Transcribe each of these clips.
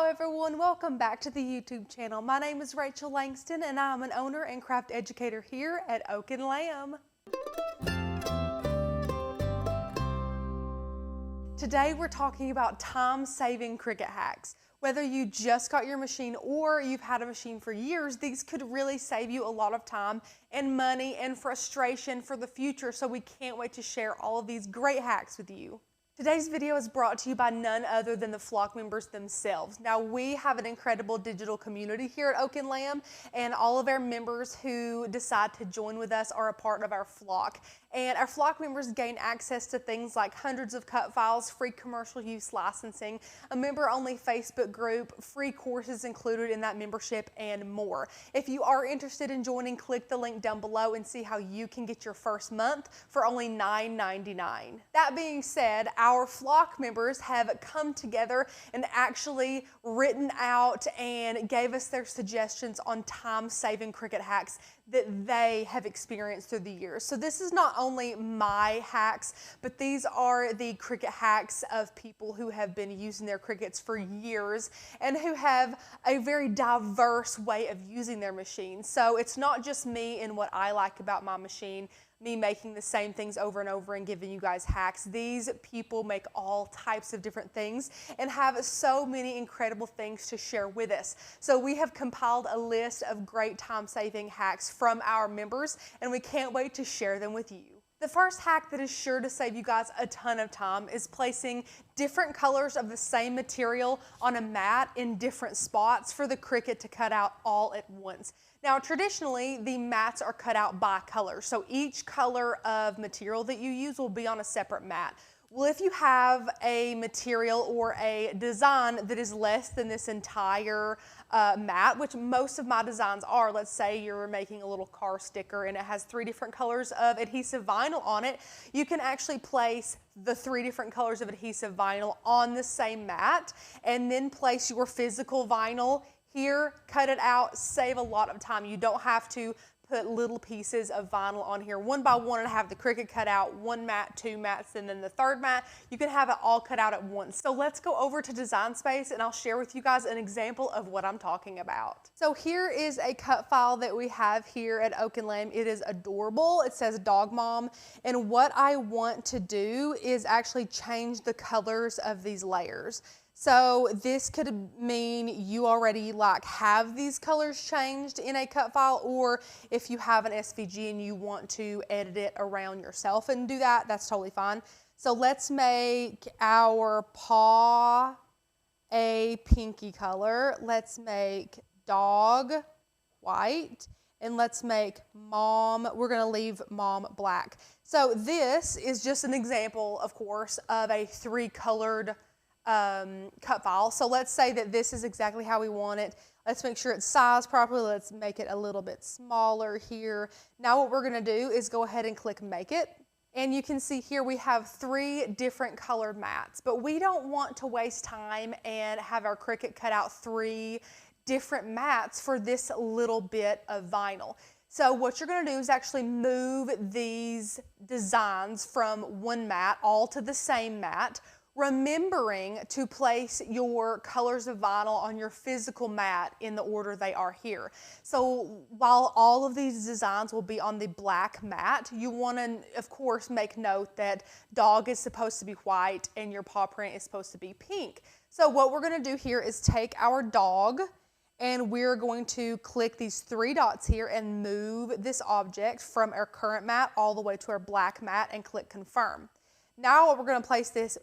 everyone, welcome back to the YouTube channel. My name is Rachel Langston and I'm an owner and craft educator here at Oak and Lamb. Today we're talking about time-saving Cricut hacks. Whether you just got your machine or you've had a machine for years, these could really save you a lot of time and money and frustration for the future, so we can't wait to share all of these great hacks with you. Today's video is brought to you by none other than the flock members themselves. Now, we have an incredible digital community here at Oak and Lamb, and all of our members who decide to join with us are a part of our flock. And our flock members gain access to things like hundreds of cut files, free commercial use licensing, a member-only Facebook group, free courses included in that membership, and more. If you are interested in joining, click the link down below and see how you can get your first month for only $9.99. That being said, our flock members have come together and actually written out and gave us their suggestions on time-saving Cricut hacks that they have experienced through the years. So this is not only my hacks, but these are the Cricut hacks of people who have been using their Cricuts for years and who have a very diverse way of using their machine. So it's not just me and what I like about my machine, me making the same things over and over and giving you guys hacks. These people make all types of different things and have so many incredible things to share with us. So we have compiled a list of great time-saving hacks from our members, and we can't wait to share them with you. The first hack that is sure to save you guys a ton of time is placing different colors of the same material on a mat in different spots for the Cricut to cut out all at once. Now, traditionally, the mats are cut out by color, so each color of material that you use will be on a separate mat. Well, if you have a material or a design that is less than this entire mat, which most of my designs are, let's say you're making a little car sticker and it has 3 different colors of adhesive vinyl on it, you can actually place the 3 different colors of adhesive vinyl on the same mat and then place your physical vinyl here, cut it out, save a lot of time. You don't have to put little pieces of vinyl on here one by one and have the Cricut cut out 1 mat, 2 mats, and then the 3rd mat. You can have it all cut out at once. So let's go over to Design Space and I'll share with you guys an example of what I'm talking about. So here is a cut file that we have here at Oak and Lamb. It is adorable. It says Dog Mom. And what I want to do is actually change the colors of these layers. So this could mean you already have these colors changed in a cut file, or if you have an SVG and you want to edit it around yourself and do that, that's totally fine. So let's make our paw a pinky color. Let's make dog white, and let's make mom, we're gonna leave mom black. So this is just an example, of course, of a 3-colored cut file. So let's say that this is exactly how we want it. Let's make sure it's sized properly. Let's make it a little bit smaller here. Now what we're gonna do is go ahead and click Make It. And you can see here we have 3 different colored mats, but we don't want to waste time and have our Cricut cut out 3 different mats for this little bit of vinyl. So what you're gonna do is actually move these designs from one mat all to the same mat, remembering to place your colors of vinyl on your physical mat in the order they are here. So while all of these designs will be on the black mat, you want to, of course, make note that dog is supposed to be white and your paw print is supposed to be pink. So what we're going to do here is take our dog and we're going to click these 3 dots here and move this object from our current mat all the way to our black mat and click Confirm. Now we're going to place this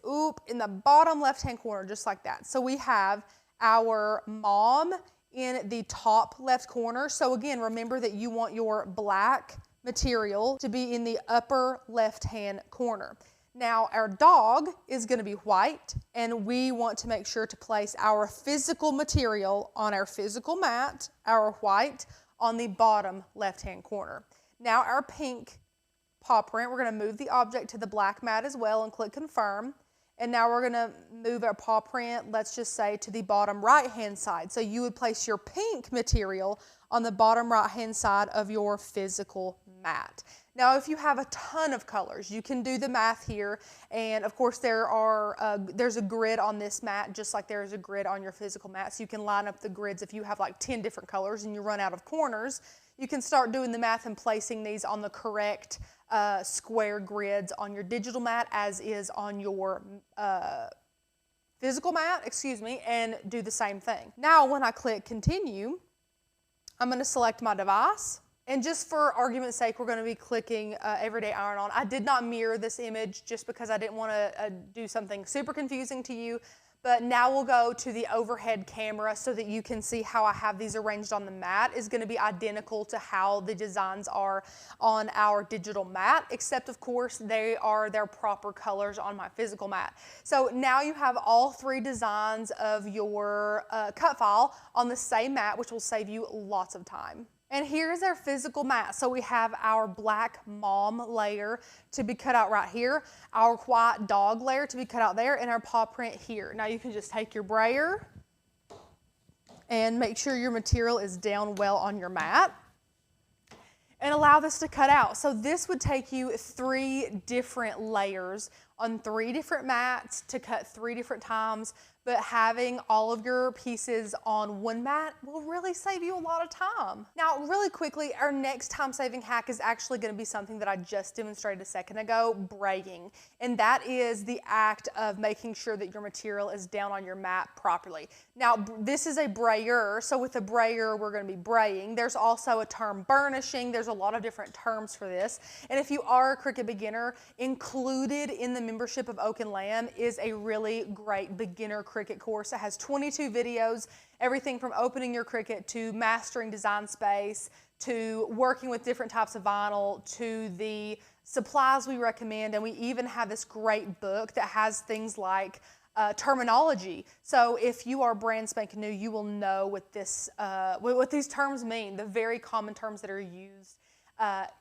in the bottom left-hand corner, just like that. So we have our mom in the top left corner. So again, remember that you want your black material to be in the upper left-hand corner. Now our dog is going to be white, and we want to make sure to place our physical material on our physical mat, our white, on the bottom left-hand corner. Now our pink paw print, we're going to move the object to the black mat as well and click Confirm. And now we're going to move our paw print, let's just say, to the bottom right-hand side. So you would place your pink material on the bottom right-hand side of your physical mat. Now, if you have a ton of colors, you can do the math here. And of course, there's a grid on this mat, just like there is a grid on your physical mat. So you can line up the grids. If you have like 10 different colors and you run out of corners, you can start doing the math and placing these on the correct square grids on your digital mat as is on your physical mat, and do the same thing. Now, when I click continue, I'm going to select my device. And just for argument's sake, we're going to be clicking Everyday Iron-On. I did not mirror this image just because I didn't want to do something super confusing to you. But now we'll go to the overhead camera so that you can see how I have these arranged on the mat is going to be identical to how the designs are on our digital mat, except of course they are their proper colors on my physical mat. So now you have all 3 designs of your cut file on the same mat, which will save you lots of time. And here's our physical mat. So we have our black mom layer to be cut out right here, our white dog layer to be cut out there, and our paw print here. Now you can just take your brayer and make sure your material is down well on your mat and allow this to cut out. So this would take you 3 different layers on 3 different mats to cut 3 different times, but having all of your pieces on one mat will really save you a lot of time. Now, really quickly, our next time-saving hack is actually going to be something that I just demonstrated a second ago, braying. And that is the act of making sure that your material is down on your mat properly. Now, this is a brayer, so with a brayer, we're going to be braying. There's also a term burnishing. There's a lot of different terms for this. And if you are a Cricut beginner, included in the membership of Oak and Lamb is a really great beginner Cricut course. It has 22 videos, everything from opening your Cricut to mastering design space, to working with different types of vinyl, to the supplies we recommend, and we even have this great book that has things like terminology. So if you are brand spanking new, you will know what these terms mean, the very common terms that are used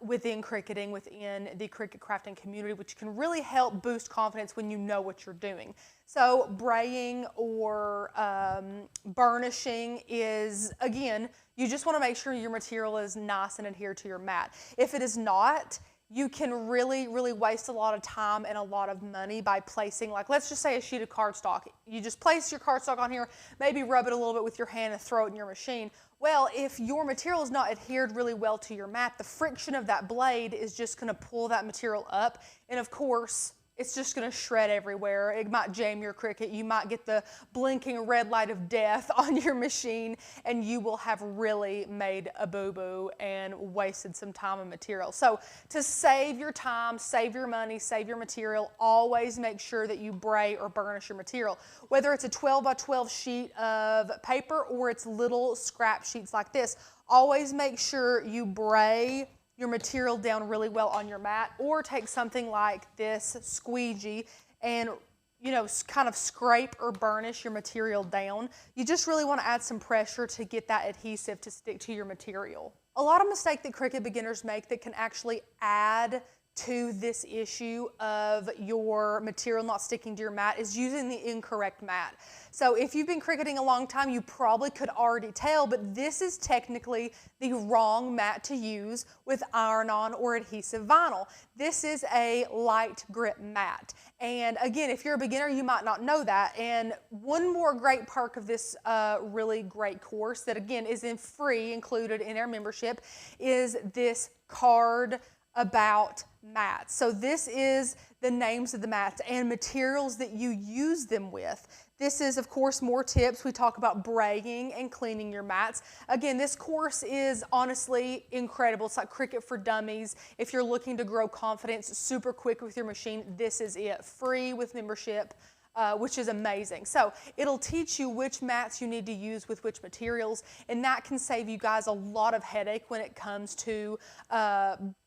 within cricketing, within the Cricut crafting community, which can really help boost confidence when you know what you're doing. So braying or burnishing is, again, you just want to make sure your material is nice and adhered to your mat. If it is not, you can really, really waste a lot of time and a lot of money by placing, like, let's just say a sheet of cardstock. You just place your cardstock on here, maybe rub it a little bit with your hand and throw it in your machine. Well, if your material is not adhered really well to your mat, the friction of that blade is just going to pull that material up, and of course, it's just going to shred everywhere. It might jam your Cricut. You might get the blinking red light of death on your machine, and you will have really made a boo-boo and wasted some time and material. So to save your time, save your money, save your material, always make sure that you bray or burnish your material. Whether it's a 12 by 12 sheet of paper or it's little scrap sheets like this, always make sure you bray your material down really well on your mat, or take something like this squeegee and, you know, kind of scrape or burnish your material down. You just really want to add some pressure to get that adhesive to stick to your material. A lot of mistakes that Cricut beginners make that can actually add to this issue of your material not sticking to your mat is using the incorrect mat. So if you've been Cricketing a long time, you probably could already tell, but this is technically the wrong mat to use with iron-on or adhesive vinyl. This is a light grip mat. And again, if you're a beginner, you might not know that. And one more great perk of this really great course that, again, is free, included in our membership, is this card about mats. So this is the names of the mats and materials that you use them with. This is, of course, more tips. We talk about braying and cleaning your mats. Again, this course is honestly incredible. It's like Cricut for Dummies. If you're looking to grow confidence super quick with your machine, this is it. Free with membership. Which is amazing. So it'll teach you which mats you need to use with which materials, and that can save you guys a lot of headache when it comes to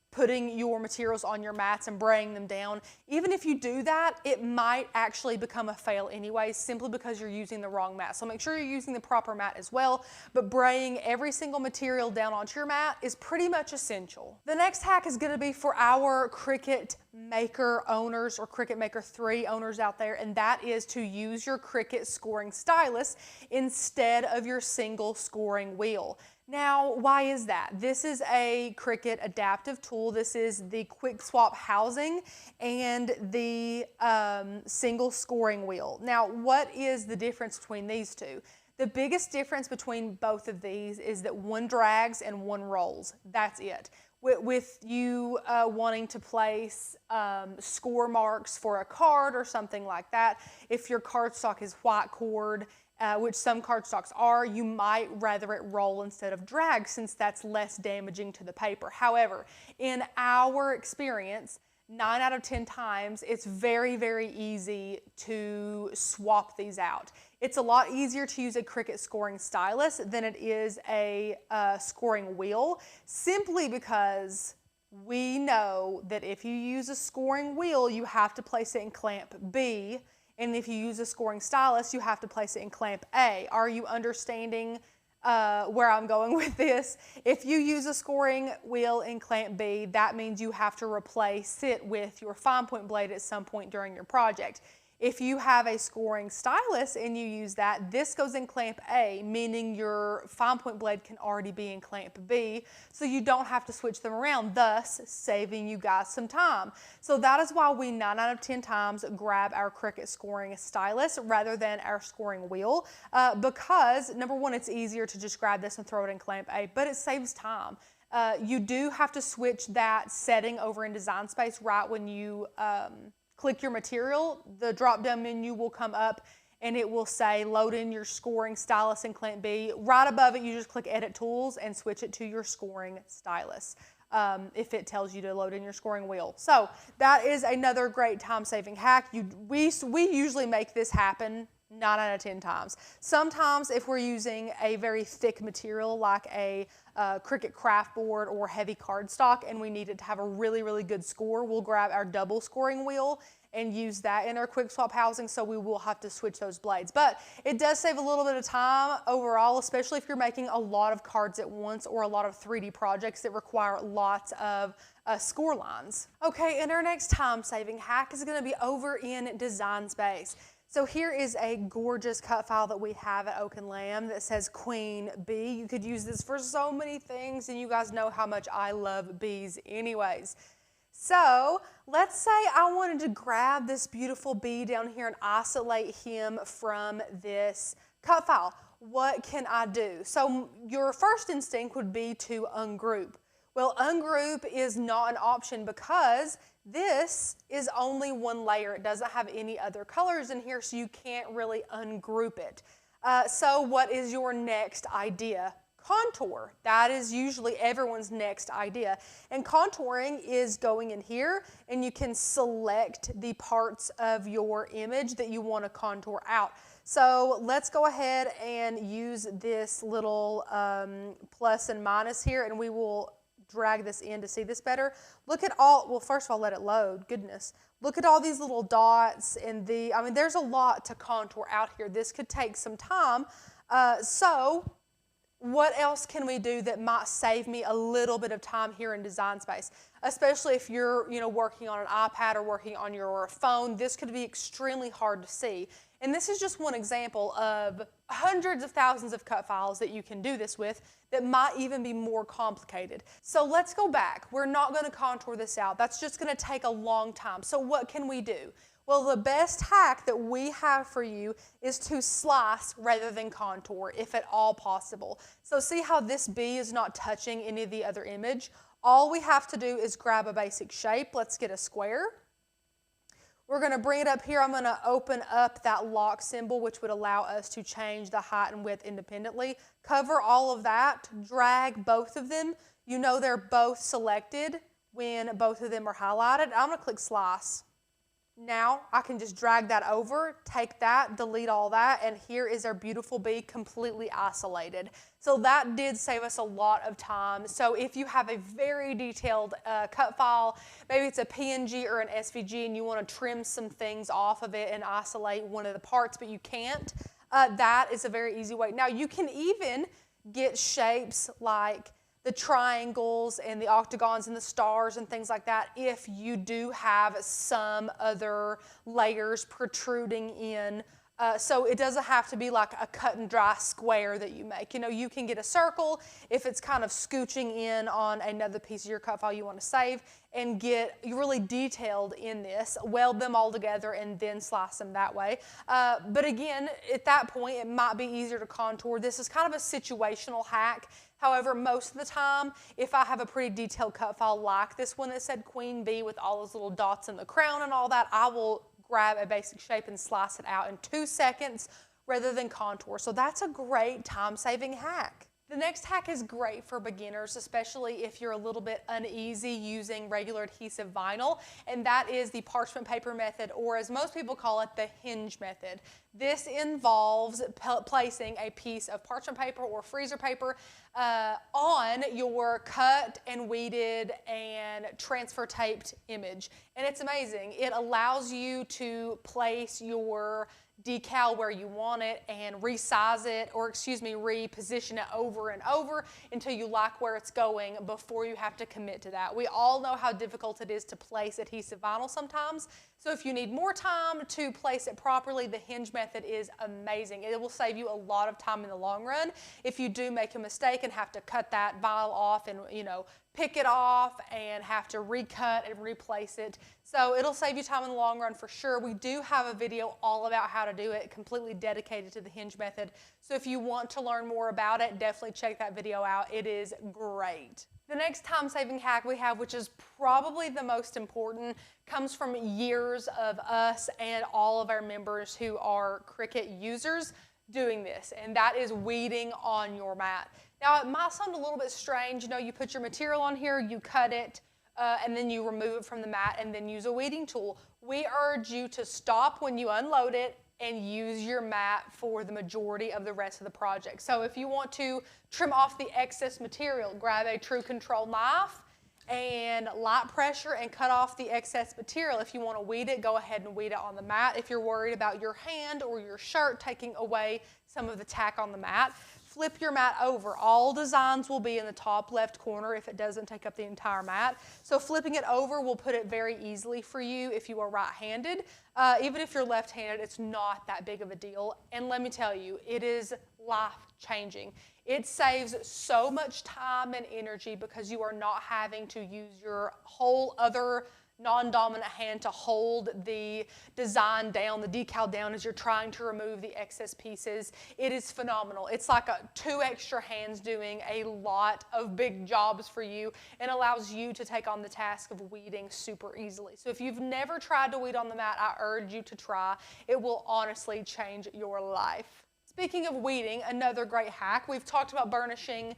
putting your materials on your mats and braying them down. Even if you do that, it might actually become a fail anyway, simply because you're using the wrong mat. So make sure you're using the proper mat as well, but braying every single material down onto your mat is pretty much essential. The next hack is going to be for our Cricut Maker owners or Cricut Maker 3 owners out there, and that is to use your Cricut scoring stylus instead of your single scoring wheel. Now, why is that? This is a Cricut adaptive tool. This is the quick swap housing and the single scoring wheel. Now, what is the difference between these two? The biggest difference between both of these is that one drags and one rolls. That's it. With you wanting to place score marks for a card or something like that, if your cardstock is white cord, which some cardstocks are, you might rather it roll instead of drag since that's less damaging to the paper. However, in our experience, 9 out of 10 times, it's very, very easy to swap these out. It's a lot easier to use a Cricut scoring stylus than it is a scoring wheel, simply because we know that if you use a scoring wheel, you have to place it in clamp B, and if you use a scoring stylus, you have to place it in clamp A. Are you understanding where I'm going with this? If you use a scoring wheel in clamp B, that means you have to replace it with your fine point blade at some point during your project. If you have a scoring stylus and you use that, this goes in clamp A, meaning your fine point blade can already be in clamp B, so you don't have to switch them around, thus saving you guys some time. So that is why we 9 out of 10 times grab our Cricut scoring stylus rather than our scoring wheel, because number one, it's easier to just grab this and throw it in clamp A, but it saves time. You do have to switch that setting over in Design Space right when you click your material. The drop-down menu will come up and it will say load in your scoring stylus in clamp B. Right above it, you just click Edit Tools and switch it to your scoring stylus if it tells you to load in your scoring wheel. So that is another great time-saving hack. We usually make this happen 9 out of 10 times. Sometimes if we're using a very thick material like a Cricut craft board or heavy cardstock and we need it to have a really, really good score, we'll grab our double scoring wheel and use that in our quick swap housing, so we will have to switch those blades. But it does save a little bit of time overall, especially if you're making a lot of cards at once or a lot of 3D projects that require lots of score lines. Okay, and our next time-saving hack is going to be over in Design Space. So here is a gorgeous cut file that we have at Oak and Lamb that says Queen Bee. You could use this for so many things, and you guys know how much I love bees anyways. So let's say I wanted to grab this beautiful bee down here and isolate him from this cut file. What can I do? So your first instinct would be to ungroup. Well, ungroup is not an option because this is only one layer. It doesn't have any other colors in here, so you can't really ungroup it. So what is your next idea? Contour. That is usually everyone's next idea. And contouring is going in here, and you can select the parts of your image that you want to contour out. So let's go ahead and use this little plus and minus here, and we will drag this in to see this better. Look at all, well, first of all, let it load, goodness. Look at all these little dots and there's a lot to contour out here. This could take some time. So what else can we do that might save me a little bit of time here in Design Space? Especially if you're, working on an iPad or working on your phone, this could be extremely hard to see. And this is just one example of hundreds of thousands of cut files that you can do this with that might even be more complicated. So let's go back. We're not going to contour this out. That's just going to take a long time. So what can we do? Well, the best hack that we have for you is to slice rather than contour, if at all possible. So see how this bee is not touching any of the other image? All we have to do is grab a basic shape. Let's get a square. We're going to bring it up here. I'm going to open up that lock symbol, which would allow us to change the height and width independently. Cover all of that, drag both of them. You know they're both selected when both of them are highlighted. I'm going to click slice. Now I can just drag that over, take that, delete all that, and here is our beautiful bee completely isolated. So that did save us a lot of time. So if you have a very detailed cut file, maybe it's a PNG or an SVG and you want to trim some things off of it and isolate one of the parts, but you can't, that is a very easy way. Now you can even get shapes like the triangles and the octagons and the stars and things like that if you do have some other layers protruding in So it doesn't have to be like a cut and dry square that you make. You know, you can get a circle if it's kind of scooching in on another piece of your cut file you want to save, and get really detailed in this, weld them all together and then slice them that way. But again, at that point, it might be easier to contour. This is kind of a situational hack. However, most of the time, if I have a pretty detailed cut file like this one that said Queen Bee with all those little dots in the crown and all that, I will grab a basic shape and slice it out in 2 seconds rather than contour. So that's a great time-saving hack. The next hack is great for beginners, especially if you're a little bit uneasy using regular adhesive vinyl, and that is the parchment paper method, or as most people call it, the hinge method. This involves placing a piece of parchment paper or freezer paper on your cut and weeded and transfer taped image. And it's amazing. It allows you to place your decal where you want it and resize it, or reposition it over and over until you like where it's going before you have to commit to that. We all know how difficult it is to place adhesive vinyl sometimes. So if you need more time to place it properly, the hinge method is amazing. It will save you a lot of time in the long run if you do make a mistake and have to cut that vinyl off and, you know, pick it off and have to recut and replace it. So it'll save you time in the long run for sure. We do have a video all about how to do it, completely dedicated to the hinge method. So if you want to learn more about it, definitely check that video out. It is great. The next time-saving hack we have, which is probably the most important, comes from years of us and all of our members who are Cricut users doing this, and that is weeding on your mat. Now, it might sound a little bit strange. You know, you put your material on here, you cut it, and then you remove it from the mat and then use a weeding tool. We urge you to stop when you unload it and use your mat for the majority of the rest of the project. So if you want to trim off the excess material, grab a true control knife and light pressure and cut off the excess material. If you want to weed it, go ahead and weed it on the mat. If you're worried about your hand or your shirt taking away some of the tack on the mat, flip your mat over. All designs will be in the top left corner if it doesn't take up the entire mat. So flipping it over will put it very easily for you if you are right-handed. Even if you're left-handed, it's not that big of a deal. And let me tell you, it is life-changing. It saves so much time and energy because you are not having to use your whole other non-dominant hand to hold the design down, the decal down as you're trying to remove the excess pieces. It is phenomenal. It's like 2 extra hands doing a lot of big jobs for you and allows you to take on the task of weeding super easily. So if you've never tried to weed on the mat, I urge you to try. It will honestly change your life. Speaking of weeding, another great hack. We've talked about burnishing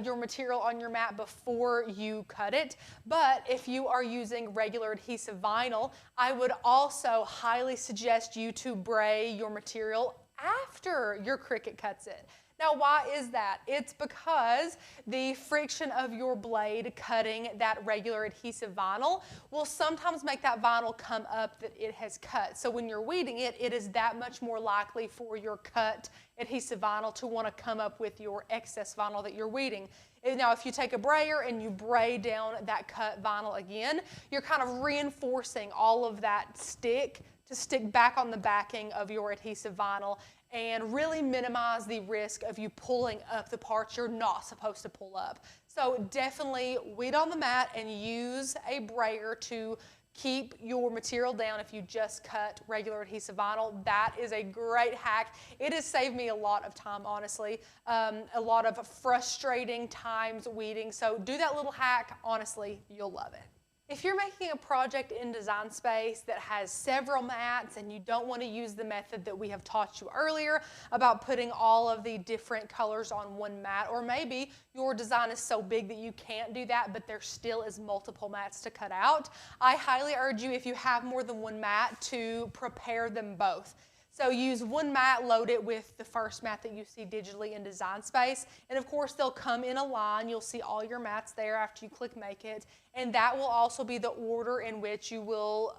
your material on your mat before you cut it, but if you are using regular adhesive vinyl, I would also highly suggest you to bray your material after your Cricut cuts it. Now, why is that? It's because the friction of your blade cutting that regular adhesive vinyl will sometimes make that vinyl come up that it has cut. So when you're weeding it, it is that much more likely for your cut adhesive vinyl to want to come up with your excess vinyl that you're weeding. Now, if you take a brayer and you bray down that cut vinyl again, you're kind of reinforcing all of that stick to stick back on the backing of your adhesive vinyl and really minimize the risk of you pulling up the parts you're not supposed to pull up. So definitely weed on the mat and use a brayer to keep your material down if you just cut regular adhesive vinyl. That is a great hack. It has saved me a lot of time, honestly. A lot of frustrating times weeding. So do that little hack. Honestly, you'll love it. If you're making a project in Design Space that has several mats and you don't want to use the method that we have taught you earlier about putting all of the different colors on one mat, or maybe your design is so big that you can't do that, but there still is multiple mats to cut out, I highly urge you, if you have more than one mat, to prepare them both. So use one mat, load it with the first mat that you see digitally in Design Space, and of course they'll come in a line. You'll see all your mats there after you click Make It, and that will also be the order in which you will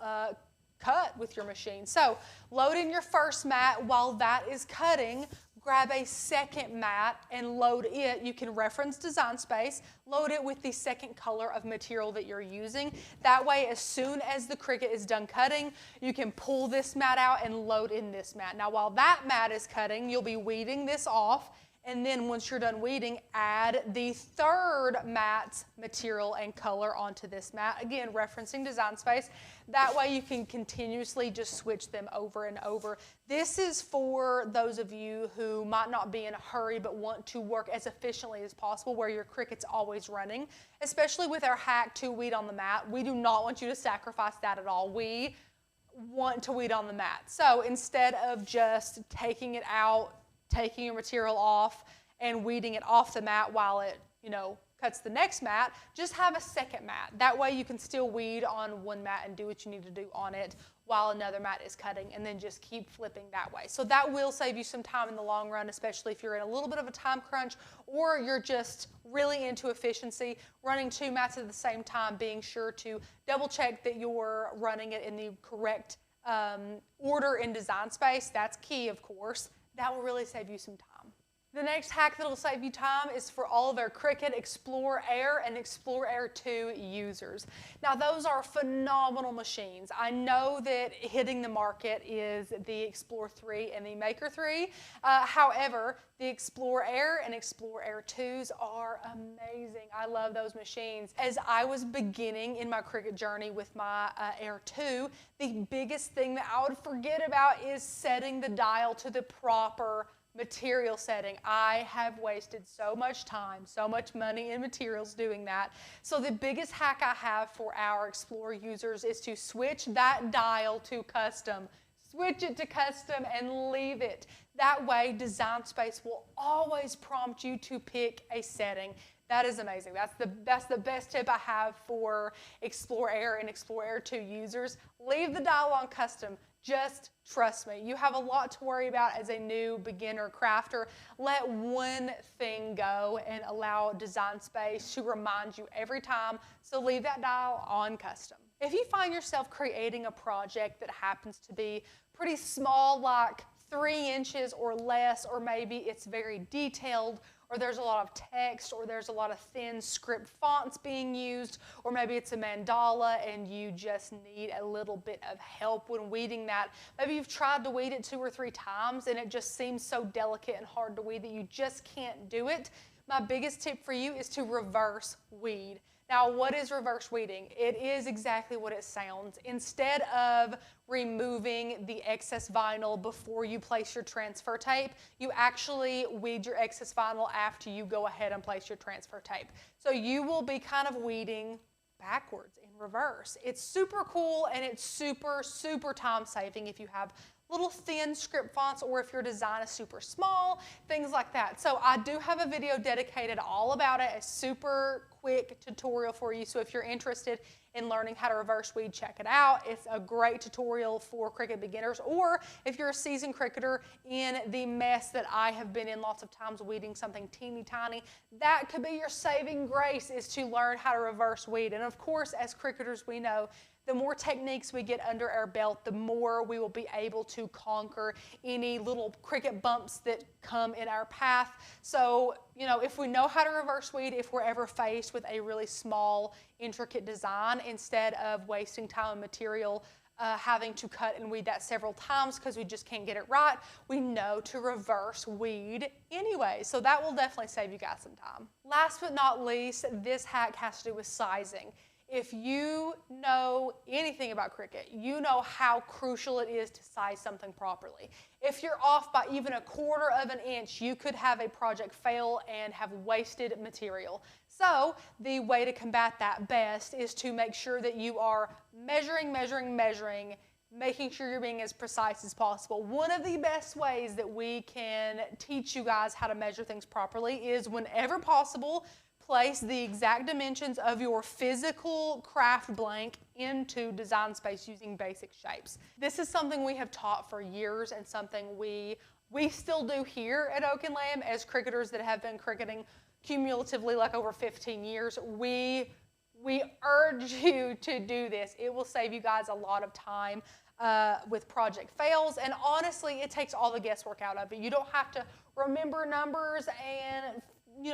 cut with your machine. So load in your first mat. While that is cutting, grab a second mat and load it. You can reference Design Space, load it with the second color of material that you're using. That way, as soon as the Cricut is done cutting, you can pull this mat out and load in this mat. Now, while that mat is cutting, you'll be weeding this off. And then once you're done weeding, add the third mat's material and color onto this mat. Again, referencing Design Space. That way you can continuously just switch them over and over. This is for those of you who might not be in a hurry but want to work as efficiently as possible, where your Cricut's always running. Especially with our hack to weed on the mat. We do not want you to sacrifice that at all. We want to weed on the mat. So instead of just taking it out, taking your material off and weeding it off the mat while it, cuts the next mat, just have a second mat. That way you can still weed on one mat and do what you need to do on it while another mat is cutting, and then just keep flipping that way. So that will save you some time in the long run, especially if you're in a little bit of a time crunch or you're just really into efficiency. Running two mats at the same time, being sure to double check that you're running it in the correct order in Design Space. That's key, of course. That will really save you some time. The next hack that will save you time is for all of our Cricut Explore Air and Explore Air 2 users. Now, those are phenomenal machines. I know that hitting the market is the Explore 3 and the Maker 3. However, the Explore Air and Explore Air 2s are amazing. I love those machines. As I was beginning in my Cricut journey with my Air 2, the biggest thing that I would forget about is setting the dial to the proper material setting. I have wasted so much time, so much money in materials doing that. So the biggest hack I have for our Explore users is to switch that dial to custom. Switch it to custom and leave it. That way, Design Space will always prompt you to pick a setting. That is amazing. That's the best tip I have for Explore Air and Explore Air 2 users. Leave the dial on custom. Just trust me. You have a lot to worry about as a new beginner crafter. Let one thing go and allow Design Space to remind you every time. So leave that dial on custom. If you find yourself creating a project that happens to be pretty small, like 3 inches or less, or maybe it's very detailed, or there's a lot of text, or there's a lot of thin script fonts being used, or maybe it's a mandala and you just need a little bit of help when weeding that. Maybe you've tried to weed it 2 or 3 times and it just seems so delicate and hard to weed that you just can't do it. My biggest tip for you is to reverse weed. Now, what is reverse weeding? It is exactly what it sounds. Instead of removing the excess vinyl before you place your transfer tape, you actually weed your excess vinyl after you go ahead and place your transfer tape. So you will be kind of weeding backwards in reverse. It's super cool and it's super, super time saving if you have little thin script fonts or if your design is super small, things like that. So I do have a video dedicated all about it, a super quick tutorial for you. So if you're interested in learning how to reverse weed, check it out. It's a great tutorial for Cricut beginners, or if you're a seasoned Cricketer in the mess that I have been in lots of times weeding something teeny tiny, that could be your saving grace, is to learn how to reverse weed. And of course, as Cricketers, we know the more techniques we get under our belt, the more we will be able to conquer any little Cricut bumps that come in our path. So, if we know how to reverse weed, if we're ever faced with a really small, intricate design, instead of wasting time and material having to cut and weed that several times because we just can't get it right, we know to reverse weed anyway. So that will definitely save you guys some time. Last but not least, this hack has to do with sizing. If you know anything about Cricut, you know how crucial it is to size something properly. If you're off by even 1/4 of an inch, you could have a project fail and have wasted material. So the way to combat that best is to make sure that you are measuring, making sure you're being as precise as possible. One of the best ways that we can teach you guys how to measure things properly is, whenever possible, place the exact dimensions of your physical craft blank into Design Space using basic shapes. This is something we have taught for years and something we still do here at Oak and Lamb as Cricketers that have been cricketing cumulatively like over 15 years. We urge you to do this. It will save you guys a lot of time with project fails, and honestly, it takes all the guesswork out of it. You don't have to remember numbers and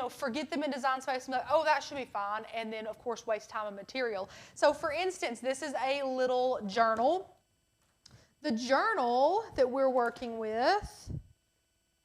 forget them in Design Space and be like, oh, that should be fine, and then, of course, waste time and material. So, for instance, this is a little journal. The journal that we're working with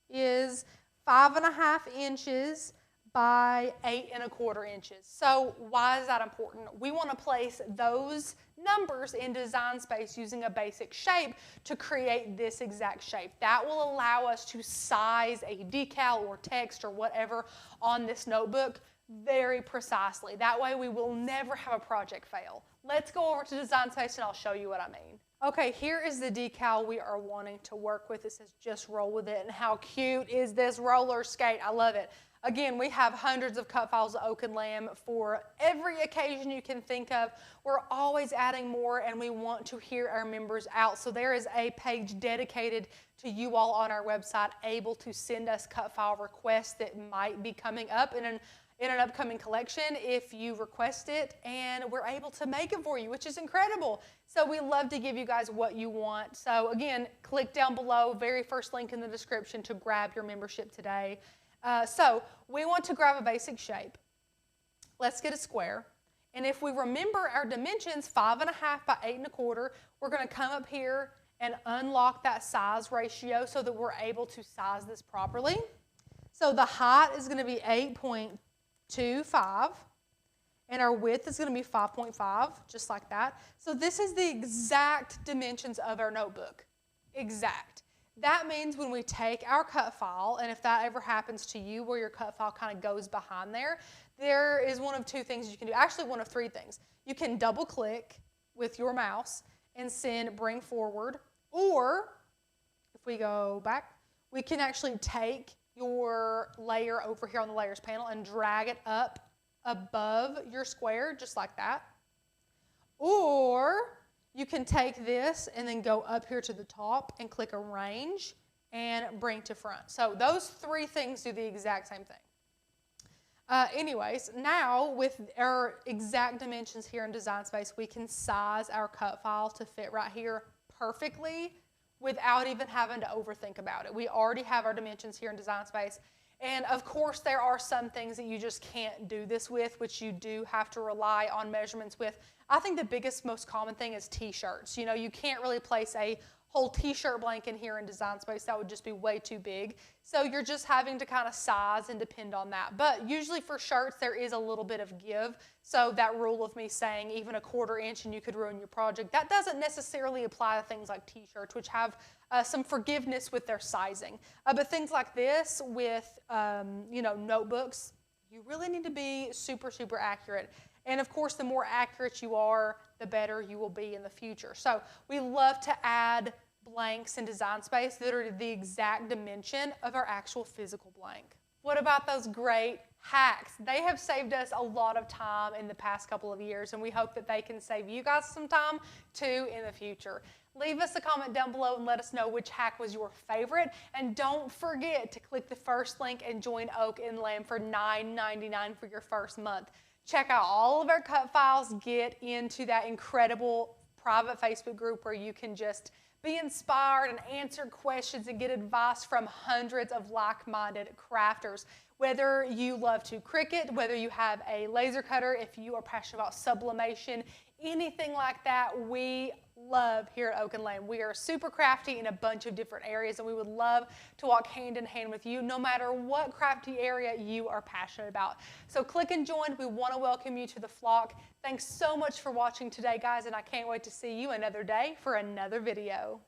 is 5.5 inches by 8.25 inches. So why is that important? We want to place those numbers in Design Space using a basic shape to create this exact shape. That will allow us to size a decal or text or whatever on this notebook very precisely. That way we will never have a project fail. Let's go over to Design Space and I'll show you what I mean. Okay, here is the decal we are wanting to work with. It says just roll with it, and how cute is this roller skate? I love it. Again, we have hundreds of cut files of oak and lamb for every occasion you can think of. We're always adding more, and we want to hear our members out. So there is a page dedicated to you all on our website, able to send us cut file requests that might be coming up in an upcoming collection if you request it, and we're able to make it for you, which is incredible. So we love to give you guys what you want. So again, click down below, very first link in the description to grab your membership today. So we want to grab a basic shape. Let's get a square. And if we remember our dimensions, 5.5 by 8.25, we're going to come up here and unlock that size ratio so that we're able to size this properly. So the height is going to be 8.25, and our width is going to be 5.5, just like that. So this is the exact dimensions of our notebook. Exact. That means when we take our cut file, and if that ever happens to you where your cut file kind of goes behind there, there is one of two things you can do. Actually, one of three things. You can double click with your mouse and bring forward, or if we go back, we can actually take your layer over here on the layers panel and drag it up above your square, just like that. Or you can take this and then go up here to the top and click arrange and bring to front. So those three things do the exact same thing. Anyways, now with our exact dimensions here in Design Space, we can size our cut file to fit right here perfectly without even having to overthink about it. We already have our dimensions here in Design Space. And of course, there are some things that you just can't do this with, which you do have to rely on measurements with. I think the biggest, most common thing is t-shirts. You know, you can't really place a whole t-shirt blank in here in Design Space. That would just be way too big. So you're just having to kind of size and depend on that. But usually for shirts, there is a little bit of give. So that rule of me saying even 1/4 inch and you could ruin your project, that doesn't necessarily apply to things like t-shirts, which have some forgiveness with their sizing. But things like this with, notebooks, you really need to be super, super accurate. And of course, the more accurate you are, the better you will be in the future. So we love to add blanks in Design Space that are the exact dimension of our actual physical blank. What about those great hacks? They have saved us a lot of time in the past couple of years, and we hope that they can save you guys some time too in the future. Leave us a comment down below and let us know which hack was your favorite. And don't forget to click the first link and join Oak and Lamb for $9.99 for your first month. Check out all of our cut files. Get into that incredible private Facebook group where you can just be inspired and answer questions and get advice from hundreds of like-minded crafters. Whether you love to Cricut, whether you have a laser cutter, if you are passionate about sublimation, anything like that, we love here at Oak and Lamb. We are super crafty in a bunch of different areas, and we would love to walk hand in hand with you no matter what crafty area you are passionate about. So click and join. We want to welcome you to the flock. Thanks so much for watching today, guys, and I can't wait to see you another day for another video.